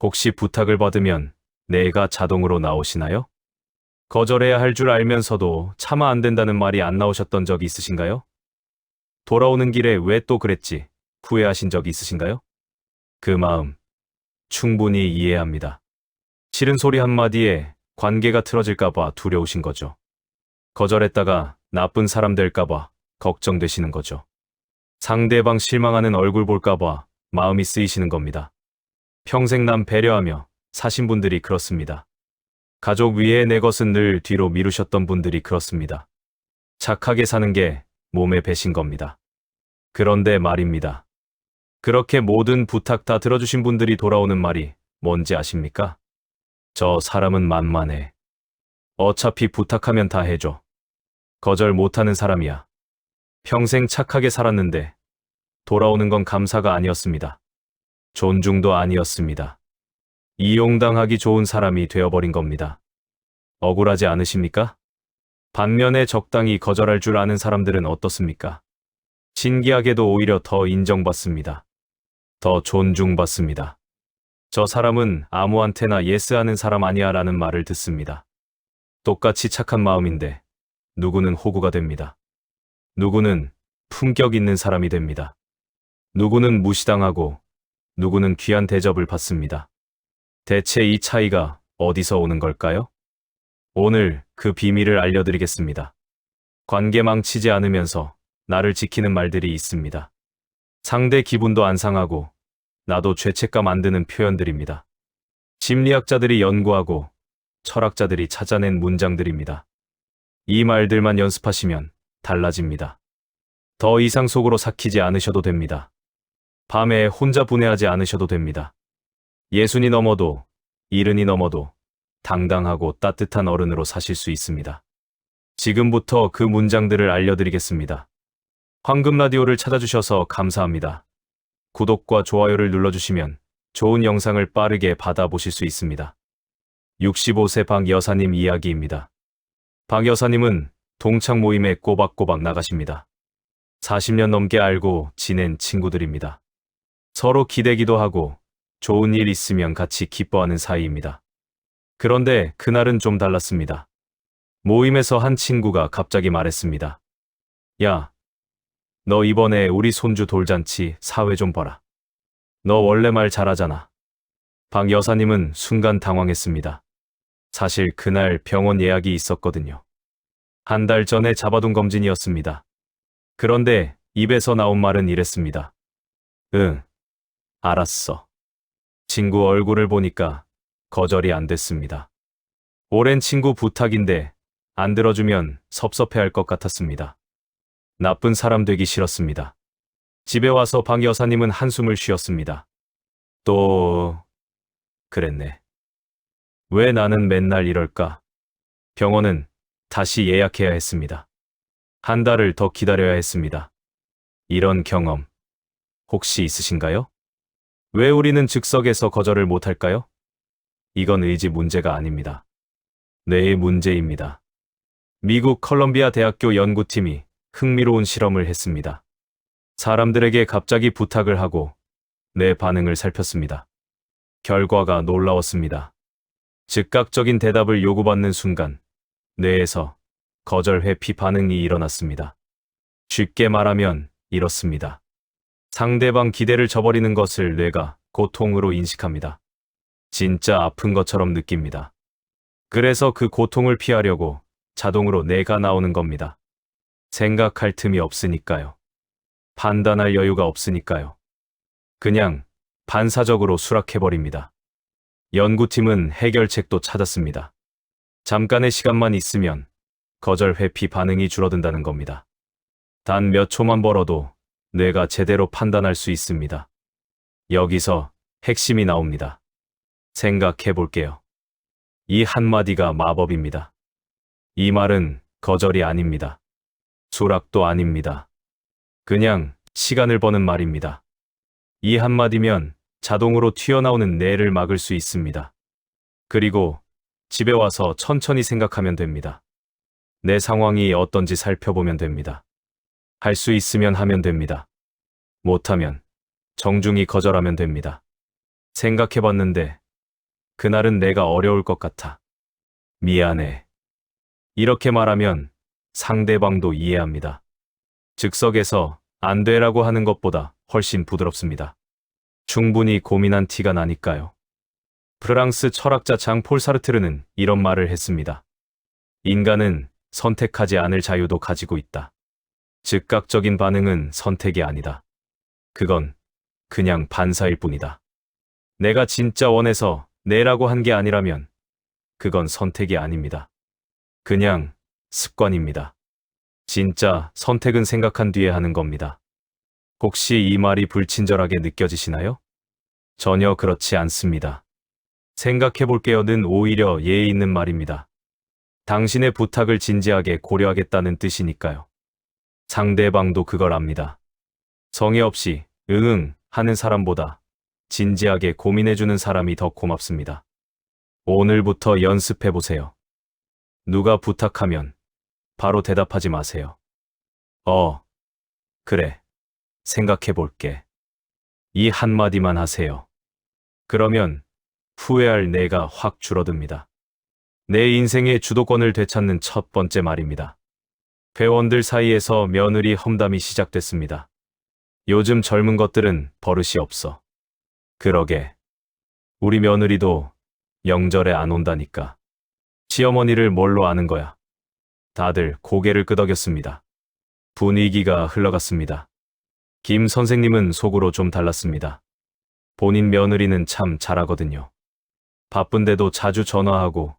혹시 부탁을 받으면 내가 자동으로 나오시나요? 거절해야 할 줄 알면서도 차마 안 된다는 말이 안 나오셨던 적이 있으신가요? 돌아오는 길에 왜 또 그랬지? 후회하신 적이 있으신가요? 그 마음 충분히 이해합니다. 싫은 소리 한마디에 관계가 틀어질까봐 두려우신 거죠. 거절했다가 나쁜 사람 될까봐 걱정되시는 거죠. 상대방 실망하는 얼굴 볼까봐 마음이 쓰이시는 겁니다. 평생 남 배려하며 사신 분들이 그렇습니다. 가족 위에 내 것은 늘 뒤로 미루셨던 분들이 그렇습니다. 착하게 사는 게 몸에 배신 겁니다. 그런데 말입니다. 그렇게 모든 부탁 다 들어주신 분들이 돌아오는 말이 뭔지 아십니까? 저 사람은 만만해. 어차피 부탁하면 다 해줘. 거절 못하는 사람이야. 평생 착하게 살았는데 돌아오는 건 감사가 아니었습니다. 존중도 아니었습니다. 이용당하기 좋은 사람이 되어버린 겁니다. 억울하지 않으십니까? 반면에 적당히 거절할 줄 아는 사람들은 어떻습니까? 신기하게도 오히려 더 인정받습니다. 더 존중받습니다. 저 사람은 아무한테나 예스하는 사람 아니야 라는 말을 듣습니다. 똑같이 착한 마음인데 누구는 호구가 됩니다. 누구는 품격 있는 사람이 됩니다. 누구는 무시당하고 누구는 귀한 대접을 받습니다. 대체 이 차이가 어디서 오는 걸까요? 오늘 그 비밀을 알려드리겠습니다. 관계 망치지 않으면서 나를 지키는 말들이 있습니다. 상대 기분도 안 상하고 나도 죄책감 안 드는 표현들입니다. 심리학자들이 연구하고 철학자들이 찾아낸 문장들입니다. 이 말들만 연습하시면 달라집니다. 더 이상 속으로 삭히지 않으셔도 됩니다. 밤에 혼자 분해하지 않으셔도 됩니다. 예순이 넘어도 일흔이 넘어도 당당하고 따뜻한 어른으로 사실 수 있습니다. 지금부터 그 문장들을 알려드리겠습니다. 황금 라디오를 찾아주셔서 감사합니다. 구독과 좋아요를 눌러주시면 좋은 영상을 빠르게 받아보실 수 있습니다. 65세 박 여사님 이야기입니다. 박 여사님은 동창 모임에 꼬박꼬박 나가십니다. 40년 넘게 알고 지낸 친구들입니다. 서로 기대기도 하고 좋은 일 있으면 같이 기뻐하는 사이입니다. 그런데 그날은 좀 달랐습니다. 모임에서 한 친구가 갑자기 말했습니다. 야, 너 이번에 우리 손주 돌잔치 사회 좀 봐라. 너 원래 말 잘하잖아. 박 여사님은 순간 당황했습니다. 사실 그날 병원 예약이 있었거든요. 한 달 전에 잡아둔 검진이었습니다. 그런데 입에서 나온 말은 이랬습니다. 응, 알았어. 친구 얼굴을 보니까 거절이 안 됐습니다. 오랜 친구 부탁인데 안 들어주면 섭섭해할 것 같았습니다. 나쁜 사람 되기 싫었습니다. 집에 와서 박 여사님은 한숨을 쉬었습니다. 또 그랬네. 왜 나는 맨날 이럴까? 병원은 다시 예약해야 했습니다. 한 달을 더 기다려야 했습니다. 이런 경험 혹시 있으신가요? 왜 우리는 즉석에서 거절을 못할까요? 이건 의지 문제가 아닙니다. 뇌의 문제입니다. 미국 컬럼비아 대학교 연구팀이 흥미로운 실험을 했습니다. 사람들에게 갑자기 부탁을 하고 내 반응을 살폈습니다. 결과가 놀라웠습니다. 즉각적인 대답을 요구받는 순간 뇌에서 거절 회피 반응이 일어났습니다. 쉽게 말하면 이렇습니다. 상대방 기대를 저버리는 것을 뇌가 고통으로 인식합니다. 진짜 아픈 것처럼 느낍니다. 그래서 그 고통을 피하려고 자동으로 내가 나오는 겁니다. 생각할 틈이 없으니까요. 판단할 여유가 없으니까요. 그냥 반사적으로 수락해버립니다. 연구팀은 해결책도 찾았습니다. 잠깐의 시간만 있으면 거절 회피 반응이 줄어든다는 겁니다. 단 몇 초만 벌어도 뇌가 제대로 판단할 수 있습니다. 여기서 핵심이 나옵니다. 생각해 볼게요. 이 한마디가 마법입니다. 이 말은 거절이 아닙니다. 수락도 아닙니다. 그냥 시간을 버는 말입니다. 이 한마디면 자동으로 튀어나오는 뇌를 막을 수 있습니다. 그리고 집에 와서 천천히 생각하면 됩니다. 내 상황이 어떤지 살펴보면 됩니다. 할 수 있으면 하면 됩니다. 못하면 정중히 거절하면 됩니다. 생각해봤는데 그날은 내가 어려울 것 같아. 미안해. 이렇게 말하면 상대방도 이해합니다. 즉석에서 안 돼라고 하는 것보다 훨씬 부드럽습니다. 충분히 고민한 티가 나니까요. 프랑스 철학자 장 폴 사르트르는 이런 말을 했습니다. 인간은 선택하지 않을 자유도 가지고 있다. 즉각적인 반응은 선택이 아니다. 그건 그냥 반사일 뿐이다. 내가 진짜 원해서 내라고 한 게 아니라면 그건 선택이 아닙니다. 그냥 습관입니다. 진짜 선택은 생각한 뒤에 하는 겁니다. 혹시 이 말이 불친절하게 느껴지시나요? 전혀 그렇지 않습니다. 생각해 볼게요는 오히려 예의 있는 말입니다. 당신의 부탁을 진지하게 고려하겠다는 뜻이니까요. 상대방도 그걸 압니다. 성의 없이 응응 하는 사람보다 진지하게 고민해주는 사람이 더 고맙습니다. 오늘부터 연습해 보세요. 누가 부탁하면 바로 대답하지 마세요. 그래. 생각해 볼게. 이 한마디만 하세요. 그러면 후회할 내가 확 줄어듭니다. 내 인생의 주도권을 되찾는 첫 번째 말입니다. 회원들 사이에서 며느리 험담이 시작됐습니다. 요즘 젊은 것들은 버릇이 없어. 그러게. 우리 며느리도 명절에 안 온다니까. 시어머니를 뭘로 아는 거야? 다들 고개를 끄덕였습니다. 분위기가 흘러갔습니다. 김 선생님은 속으로 좀 달랐습니다. 본인 며느리는 참 잘하거든요. 바쁜데도 자주 전화하고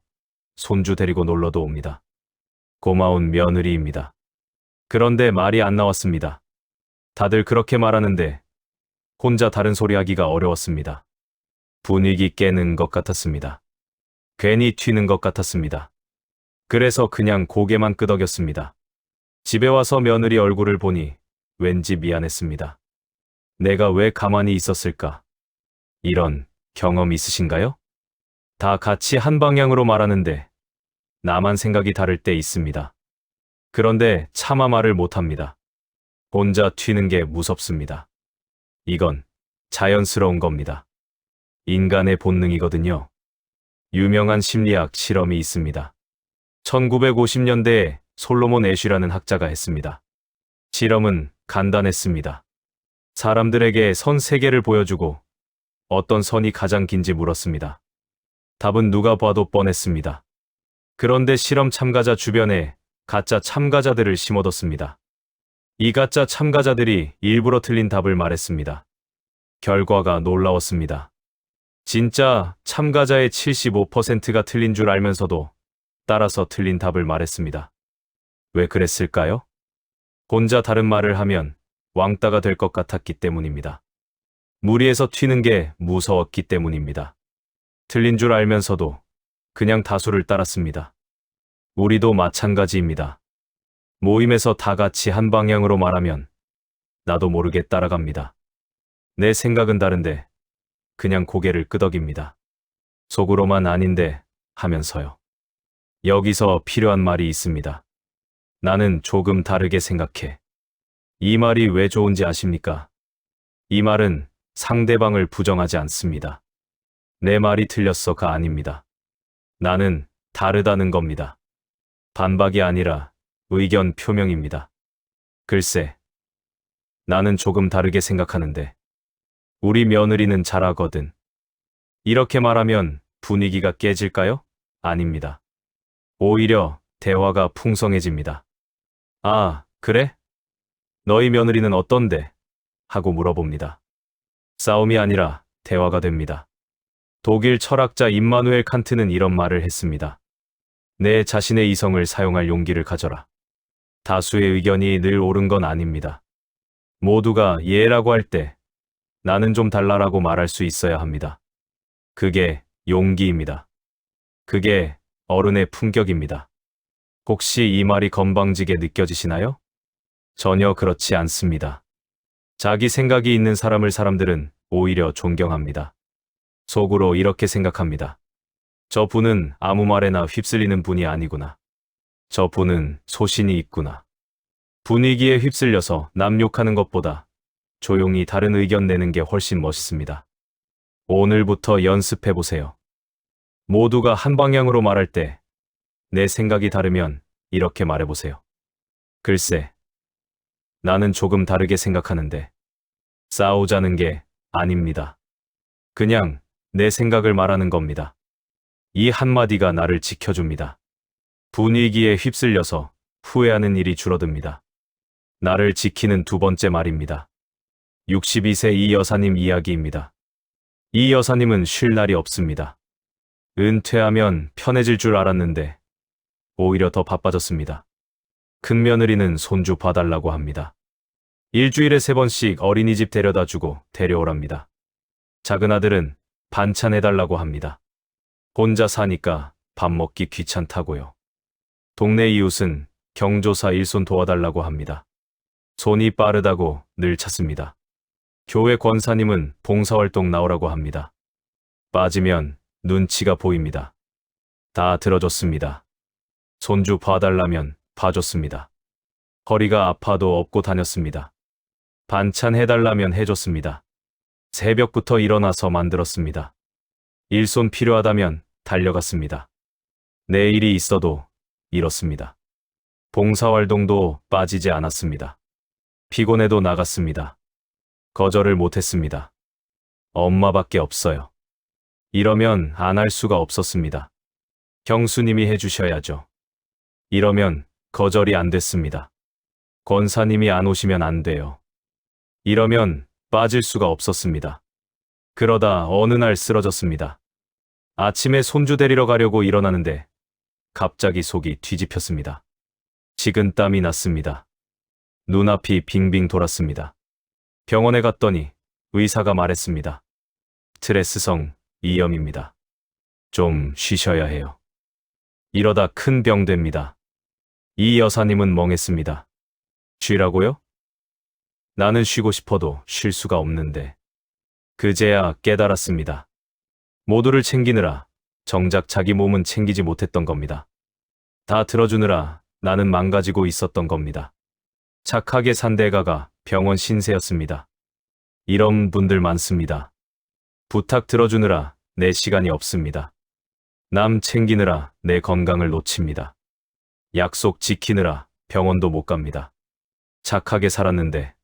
손주 데리고 놀러도 옵니다. 고마운 며느리입니다. 그런데 말이 안 나왔습니다. 다들 그렇게 말하는데 혼자 다른 소리 하기가 어려웠습니다. 분위기 깨는 것 같았습니다. 괜히 튀는 것 같았습니다. 그래서 그냥 고개만 끄덕였습니다. 집에 와서 며느리 얼굴을 보니 왠지 미안했습니다. 내가 왜 가만히 있었을까? 이런 경험 있으신가요? 다 같이 한 방향으로 말하는데 나만 생각이 다를 때 있습니다. 그런데 차마 말을 못합니다. 혼자 튀는 게 무섭습니다. 이건 자연스러운 겁니다. 인간의 본능이거든요. 유명한 심리학 실험이 있습니다. 1950년대에 솔로몬 애쉬라는 학자가 했습니다. 실험은 간단했습니다. 사람들에게 선 3개를 보여주고 어떤 선이 가장 긴지 물었습니다. 답은 누가 봐도 뻔했습니다. 그런데 실험 참가자 주변에 가짜 참가자들을 심어뒀습니다. 이 가짜 참가자들이 일부러 틀린 답을 말했습니다. 결과가 놀라웠습니다. 진짜 참가자의 75%가 틀린 줄 알면서도 따라서 틀린 답을 말했습니다. 왜 그랬을까요? 혼자 다른 말을 하면 왕따가 될 것 같았기 때문입니다. 무리해서 튀는 게 무서웠기 때문입니다. 틀린 줄 알면서도 그냥 다수를 따랐습니다. 우리도 마찬가지입니다. 모임에서 다 같이 한 방향으로 말하면 나도 모르게 따라갑니다. 내 생각은 다른데 그냥 고개를 끄덕입니다. 속으로만 아닌데 하면서요. 여기서 필요한 말이 있습니다. 나는 조금 다르게 생각해. 이 말이 왜 좋은지 아십니까? 이 말은 상대방을 부정하지 않습니다. 내 말이 틀렸어가 아닙니다. 나는 다르다는 겁니다. 반박이 아니라 의견 표명입니다. 글쎄, 나는 조금 다르게 생각하는데 우리 며느리는 잘하거든. 이렇게 말하면 분위기가 깨질까요? 아닙니다. 오히려 대화가 풍성해집니다. 아, 그래? 너희 며느리는 어떤데? 하고 물어봅니다. 싸움이 아니라 대화가 됩니다. 독일 철학자 임마누엘 칸트는 이런 말을 했습니다. 내 자신의 이성을 사용할 용기를 가져라. 다수의 의견이 늘 옳은 건 아닙니다. 모두가 예라고 할 때 나는 좀 달라라고 말할 수 있어야 합니다. 그게 용기입니다. 그게 어른의 품격입니다. 혹시 이 말이 건방지게 느껴지시나요? 전혀 그렇지 않습니다. 자기 생각이 있는 사람들은 오히려 존경합니다. 속으로 이렇게 생각합니다. 저 분은 아무 말에나 휩쓸리는 분이 아니구나. 저 분은 소신이 있구나. 분위기에 휩쓸려서 남 욕하는 것보다 조용히 다른 의견 내는 게 훨씬 멋있습니다. 오늘부터 연습해 보세요. 모두가 한 방향으로 말할 때 내 생각이 다르면 이렇게 말해보세요. 글쎄, 나는 조금 다르게 생각하는데 싸우자는 게 아닙니다. 그냥 내 생각을 말하는 겁니다. 이 한마디가 나를 지켜줍니다. 분위기에 휩쓸려서 후회하는 일이 줄어듭니다. 나를 지키는 두 번째 말입니다. 62세 이 여사님 이야기입니다. 이 여사님은 쉴 날이 없습니다. 은퇴하면 편해질 줄 알았는데 오히려 더 바빠졌습니다. 큰며느리는 손주 봐달라고 합니다. 일주일에 3번씩 어린이집 데려다 주고 데려오랍니다. 작은 아들은 반찬 해달라고 합니다. 혼자 사니까 밥 먹기 귀찮다고요. 동네 이웃은 경조사 일손 도와달라고 합니다. 손이 빠르다고 늘 찾습니다. 교회 권사님은 봉사활동 나오라고 합니다. 빠지면 눈치가 보입니다. 다 들어줬습니다. 손주 봐달라면 봐줬습니다. 허리가 아파도 업고 다녔습니다. 반찬 해달라면 해줬습니다. 새벽부터 일어나서 만들었습니다. 일손 필요하다면 달려갔습니다. 내 일이 있어도 이렇습니다. 봉사활동도 빠지지 않았습니다. 피곤해도 나갔습니다. 거절을 못했습니다. 엄마밖에 없어요. 이러면 안 할 수가 없었습니다. 형수님이 해주셔야죠. 이러면 거절이 안 됐습니다. 권사님이 안 오시면 안 돼요. 이러면 빠질 수가 없었습니다. 그러다 어느 날 쓰러졌습니다. 아침에 손주 데리러 가려고 일어나는데 갑자기 속이 뒤집혔습니다. 식은땀이 났습니다. 눈앞이 빙빙 돌았습니다. 병원에 갔더니 의사가 말했습니다. 스트레스성 이염입니다. 좀 쉬셔야 해요. 이러다 큰 병 됩니다. 이 여사님은 멍했습니다. 쉬라고요? 나는 쉬고 싶어도 쉴 수가 없는데. 그제야 깨달았습니다. 모두를 챙기느라 정작 자기 몸은 챙기지 못했던 겁니다. 다 들어주느라 나는 망가지고 있었던 겁니다. 착하게 산 대가가 병원 신세였습니다. 이런 분들 많습니다. 부탁 들어주느라 내 시간이 없습니다. 남 챙기느라 내 건강을 놓칩니다. 약속 지키느라 병원도 못 갑니다. 착하게 살았는데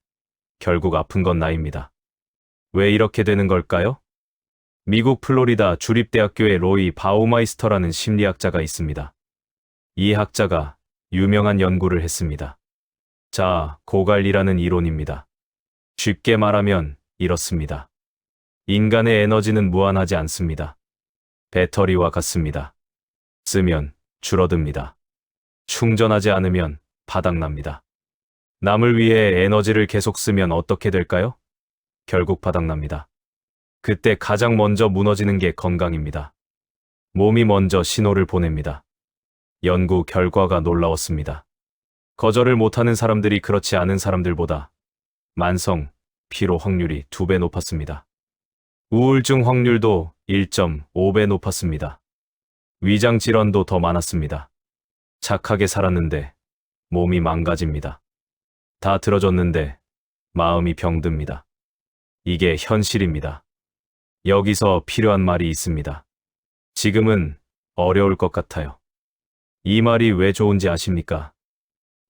결국 아픈 건 나입니다. 왜 이렇게 되는 걸까요? 미국 플로리다 주립대학교의 로이 바우마이스터라는 심리학자가 있습니다. 이 학자가 유명한 연구를 했습니다. 자, 고갈이라는 이론입니다. 쉽게 말하면 이렇습니다. 인간의 에너지는 무한하지 않습니다. 배터리와 같습니다. 쓰면 줄어듭니다. 충전하지 않으면 바닥납니다. 남을 위해 에너지를 계속 쓰면 어떻게 될까요? 결국 바닥납니다. 그때 가장 먼저 무너지는 게 건강입니다. 몸이 먼저 신호를 보냅니다. 연구 결과가 놀라웠습니다. 거절을 못하는 사람들이 그렇지 않은 사람들보다 만성 피로 확률이 2배 높았습니다. 우울증 확률도 1.5배 높았습니다. 위장 질환도 더 많았습니다. 착하게 살았는데 몸이 망가집니다. 다 들어줬는데 마음이 병듭니다. 이게 현실입니다. 여기서 필요한 말이 있습니다. 지금은 어려울 것 같아요. 이 말이 왜 좋은지 아십니까?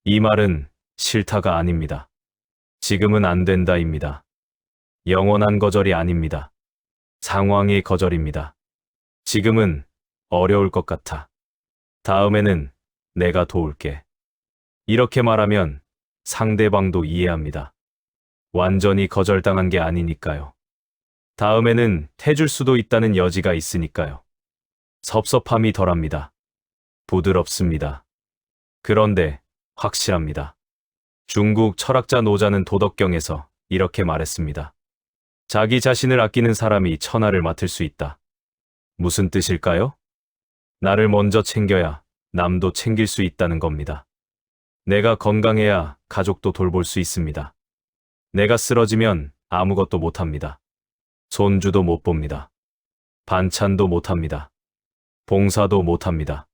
이 말은 싫다가 아닙니다. 지금은 안 된다입니다. 영원한 거절이 아닙니다. 상황의 거절입니다. 지금은 어려울 것 같아. 다음에는 내가 도울게. 이렇게 말하면 상대방도 이해합니다. 완전히 거절당한 게 아니니까요. 다음에는 해줄 수도 있다는 여지가 있으니까요. 섭섭함이 덜합니다. 부드럽습니다. 그런데 확실합니다. 중국 철학자 노자는 도덕경에서 이렇게 말했습니다. 자기 자신을 아끼는 사람이 천하를 맡을 수 있다. 무슨 뜻일까요? 나를 먼저 챙겨야 남도 챙길 수 있다는 겁니다. 내가 건강해야 가족도 돌볼 수 있습니다. 내가 쓰러지면 아무것도 못합니다. 손주도 못 봅니다. 반찬도 못합니다. 봉사도 못합니다.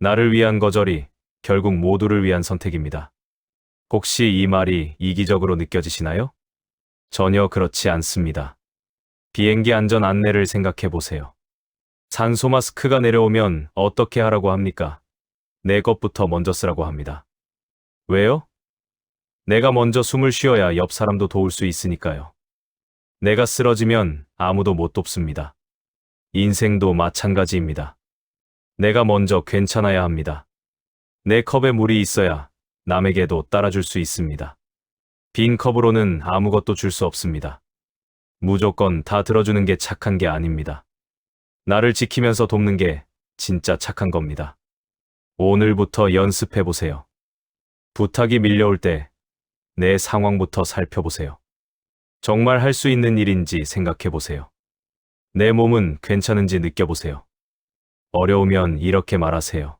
나를 위한 거절이 결국 모두를 위한 선택입니다. 혹시 이 말이 이기적으로 느껴지시나요? 전혀 그렇지 않습니다. 비행기 안전 안내를 생각해 보세요. 산소 마스크가 내려오면 어떻게 하라고 합니까? 내 것부터 먼저 쓰라고 합니다. 왜요? 내가 먼저 숨을 쉬어야 옆 사람도 도울 수 있으니까요. 내가 쓰러지면 아무도 못 돕습니다. 인생도 마찬가지입니다. 내가 먼저 괜찮아야 합니다. 내 컵에 물이 있어야 남에게도 따라줄 수 있습니다. 빈 컵으로는 아무것도 줄 수 없습니다. 무조건 다 들어주는 게 착한 게 아닙니다. 나를 지키면서 돕는 게 진짜 착한 겁니다. 오늘부터 연습해 보세요. 부탁이 밀려올 때 내 상황부터 살펴보세요. 정말 할 수 있는 일인지 생각해 보세요. 내 몸은 괜찮은지 느껴보세요. 어려우면 이렇게 말하세요.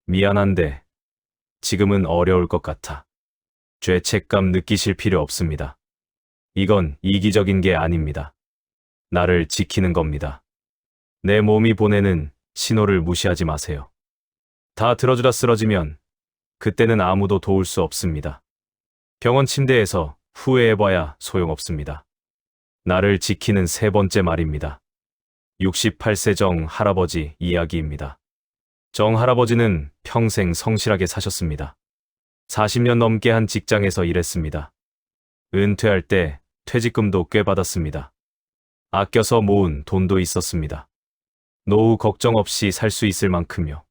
미안한데 지금은 어려울 것 같아. 죄책감 느끼실 필요 없습니다. 이건 이기적인 게 아닙니다. 나를 지키는 겁니다. 내 몸이 보내는 신호를 무시하지 마세요. 다 들어주다 쓰러지면 그때는 아무도 도울 수 없습니다. 병원 침대에서 후회해봐야 소용없습니다. 나를 지키는 세 번째 말입니다. 68세 정 할아버지 이야기입니다. 정 할아버지는 평생 성실하게 사셨습니다. 40년 넘게 한 직장에서 일했습니다. 은퇴할 때 퇴직금도 꽤 받았습니다. 아껴서 모은 돈도 있었습니다. 노후 걱정 없이 살 수 있을 만큼요.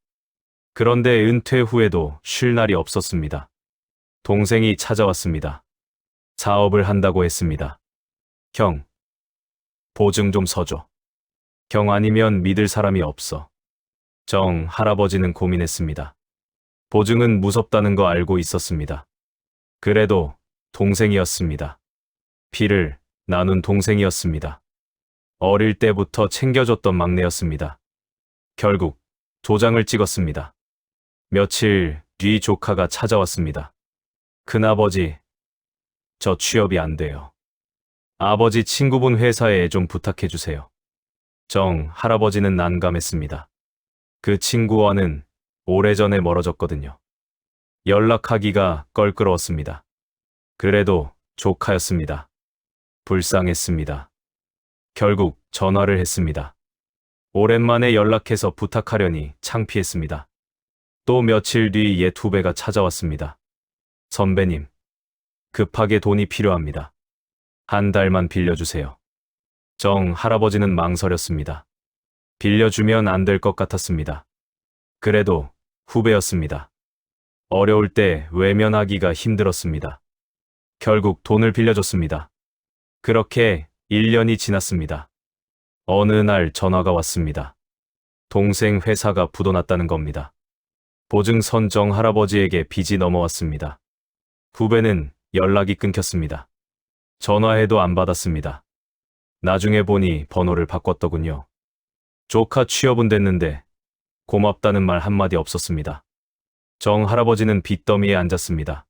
그런데 은퇴 후에도 쉴 날이 없었습니다. 동생이 찾아왔습니다. 사업을 한다고 했습니다. 형, 보증 좀 서줘. 형 아니면 믿을 사람이 없어. 정 할아버지는 고민했습니다. 보증은 무섭다는 거 알고 있었습니다. 그래도 동생이었습니다. 피를 나눈 동생이었습니다. 어릴 때부터 챙겨줬던 막내였습니다. 결국 도장을 찍었습니다. 며칠 뒤 조카가 찾아왔습니다. 큰아버지, 저 취업이 안 돼요. 아버지 친구분 회사에 좀 부탁해 주세요. 정 할아버지는 난감했습니다. 그 친구와는 오래전에 멀어졌거든요. 연락하기가 껄끄러웠습니다. 그래도 조카였습니다. 불쌍했습니다. 결국 전화를 했습니다. 오랜만에 연락해서 부탁하려니 창피했습니다. 또 며칠 뒤 옛 후배가 찾아왔습니다. 선배님, 급하게 돈이 필요합니다. 한 달만 빌려주세요. 정 할아버지는 망설였습니다. 빌려주면 안 될 것 같았습니다. 그래도 후배였습니다. 어려울 때 외면하기가 힘들었습니다. 결국 돈을 빌려줬습니다. 그렇게 1년이 지났습니다. 어느 날 전화가 왔습니다. 동생 회사가 부도났다는 겁니다. 보증선 정 할아버지에게 빚이 넘어왔습니다. 후배는 연락이 끊겼습니다. 전화해도 안 받았습니다. 나중에 보니 번호를 바꿨더군요. 조카 취업은 됐는데 고맙다는 말 한마디 없었습니다. 정 할아버지는 빚더미에 앉았습니다.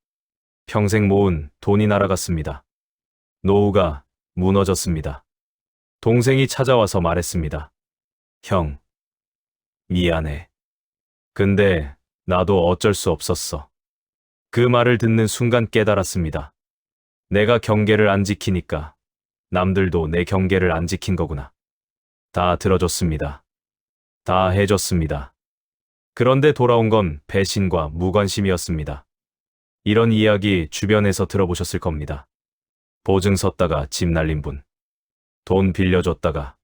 평생 모은 돈이 날아갔습니다. 노후가 무너졌습니다. 동생이 찾아와서 말했습니다. 형, 미안해. 근데 나도 어쩔 수 없었어. 그 말을 듣는 순간 깨달았습니다. 내가 경계를 안 지키니까 남들도 내 경계를 안 지킨 거구나. 다 들어줬습니다. 다 해줬습니다. 그런데 돌아온 건 배신과 무관심이었습니다. 이런 이야기 주변에서 들어보셨을 겁니다. 보증 섰다가 집 날린 분, 돈 빌려줬다가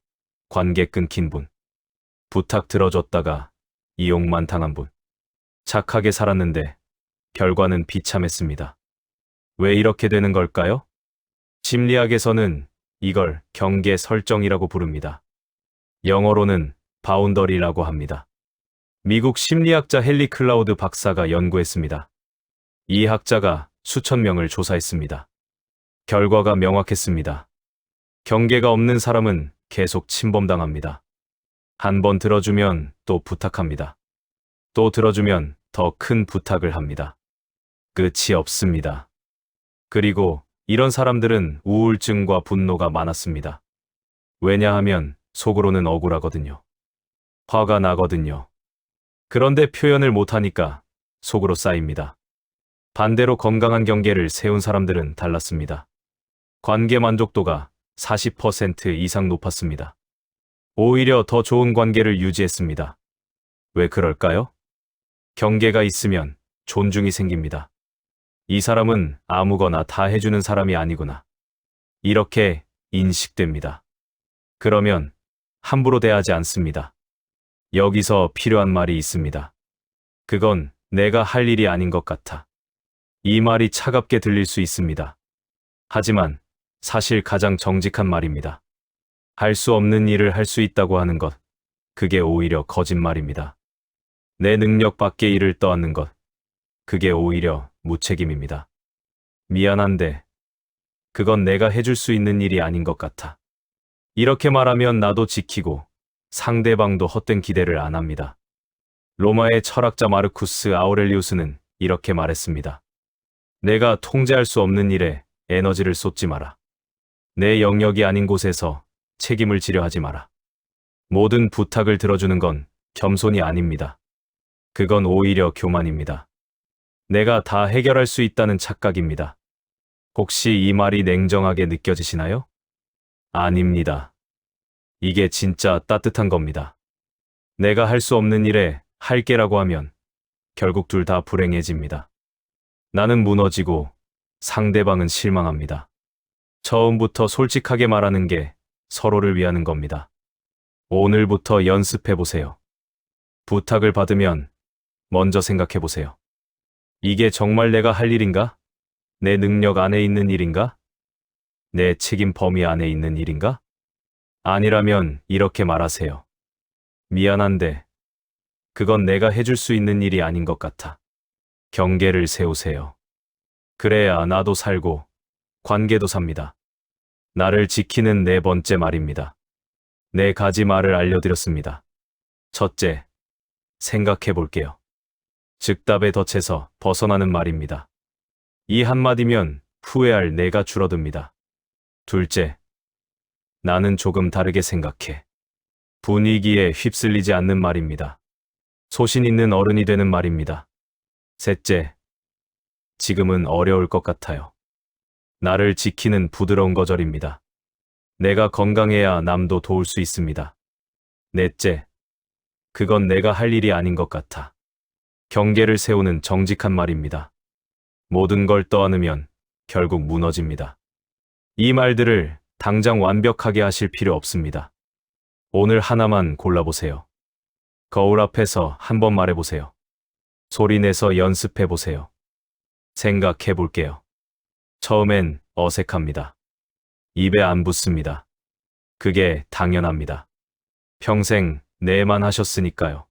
관계 끊긴 분, 부탁 들어줬다가 이용만 당한 분. 착하게 살았는데 결과는 비참했습니다. 왜 이렇게 되는 걸까요? 심리학에서는 이걸 경계 설정이라고 부릅니다. 영어로는 바운더리라고 합니다. 미국 심리학자 헨리 클라우드 박사가 연구했습니다. 이 학자가 수천 명을 조사했습니다. 결과가 명확했습니다. 경계가 없는 사람은 계속 침범당합니다. 한 번 들어주면 또 부탁합니다. 또 들어주면 더 큰 부탁을 합니다. 끝이 없습니다. 그리고 이런 사람들은 우울증과 분노가 많았습니다. 왜냐하면 속으로는 억울하거든요. 화가 나거든요. 그런데 표현을 못하니까 속으로 쌓입니다. 반대로 건강한 경계를 세운 사람들은 달랐습니다. 관계 만족도가 40% 이상 높았습니다. 오히려 더 좋은 관계를 유지했습니다. 왜 그럴까요? 경계가 있으면 존중이 생깁니다. 이 사람은 아무거나 다 해주는 사람이 아니구나. 이렇게 인식됩니다. 그러면 함부로 대하지 않습니다. 여기서 필요한 말이 있습니다. 그건 내가 할 일이 아닌 것 같아. 이 말이 차갑게 들릴 수 있습니다. 하지만 사실 가장 정직한 말입니다. 할 수 없는 일을 할 수 있다고 하는 것, 그게 오히려 거짓말입니다. 내 능력 밖의 일을 떠안는 것, 그게 오히려 무책임입니다. 미안한데, 그건 내가 해줄 수 있는 일이 아닌 것 같아. 이렇게 말하면 나도 지키고 상대방도 헛된 기대를 안 합니다. 로마의 철학자 마르쿠스 아우렐리우스는 이렇게 말했습니다. 내가 통제할 수 없는 일에 에너지를 쏟지 마라. 내 영역이 아닌 곳에서 책임을 지려 하지 마라. 모든 부탁을 들어주는 건 겸손이 아닙니다. 그건 오히려 교만입니다. 내가 다 해결할 수 있다는 착각입니다. 혹시 이 말이 냉정하게 느껴지시나요? 아닙니다. 이게 진짜 따뜻한 겁니다. 내가 할 수 없는 일에 할게라고 하면 결국 둘 다 불행해집니다. 나는 무너지고 상대방은 실망합니다. 처음부터 솔직하게 말하는 게 서로를 위하는 겁니다. 오늘부터 연습해 보세요. 부탁을 받으면 먼저 생각해 보세요. 이게 정말 내가 할 일인가? 내 능력 안에 있는 일인가? 내 책임 범위 안에 있는 일인가? 아니라면 이렇게 말하세요. 미안한데, 그건 내가 해줄 수 있는 일이 아닌 것 같아. 경계를 세우세요. 그래야 나도 살고, 관계도 삽니다. 나를 지키는 네 번째 말입니다. 네 가지 말을 알려드렸습니다. 첫째, 생각해 볼게요. 즉답에 덧해서 벗어나는 말입니다. 이 한마디면 후회할 내가 줄어듭니다. 둘째, 나는 조금 다르게 생각해. 분위기에 휩쓸리지 않는 말입니다. 소신 있는 어른이 되는 말입니다. 셋째, 지금은 어려울 것 같아요. 나를 지키는 부드러운 거절입니다. 내가 건강해야 남도 도울 수 있습니다. 넷째, 그건 내가 할 일이 아닌 것 같아. 경계를 세우는 정직한 말입니다. 모든 걸 떠안으면 결국 무너집니다. 이 말들을 당장 완벽하게 하실 필요 없습니다. 오늘 하나만 골라보세요. 거울 앞에서 한번 말해보세요. 소리내서 연습해보세요. 생각해볼게요. 처음엔 어색합니다. 입에 안 붙습니다. 그게 당연합니다. 평생 네만 하셨으니까요.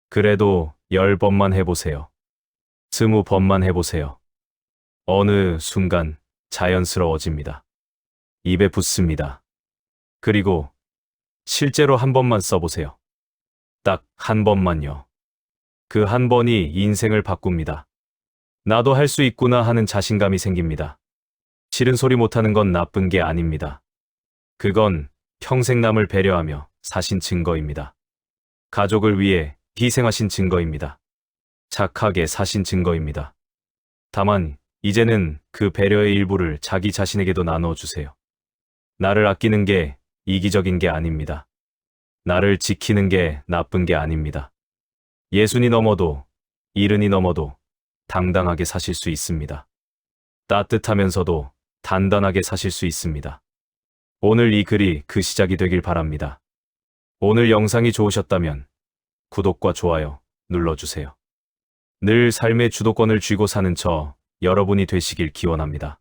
그래도 10번만 해보세요. 20번만 해보세요. 어느 순간 자연스러워집니다. 입에 붙습니다. 그리고 실제로 한 번만 써보세요. 딱 한 번만요. 그 한 번이 인생을 바꿉니다. 나도 할 수 있구나 하는 자신감이 생깁니다. 싫은 소리 못하는 건 나쁜 게 아닙니다. 그건 평생 남을 배려하며 사신 증거입니다. 가족을 위해 희생하신 증거입니다. 착하게 사신 증거입니다. 다만 이제는 그 배려의 일부를 자기 자신에게도 나눠주세요. 나를 아끼는 게 이기적인 게 아닙니다. 나를 지키는 게 나쁜 게 아닙니다. 예순이 넘어도 일흔이 넘어도 당당하게 사실 수 있습니다. 따뜻하면서도 단단하게 사실 수 있습니다. 오늘 이 글이 그 시작이 되길 바랍니다. 오늘 영상이 좋으셨다면 구독과 좋아요 눌러주세요. 늘 삶의 주도권을 쥐고 사는 저 여러분이 되시길 기원합니다.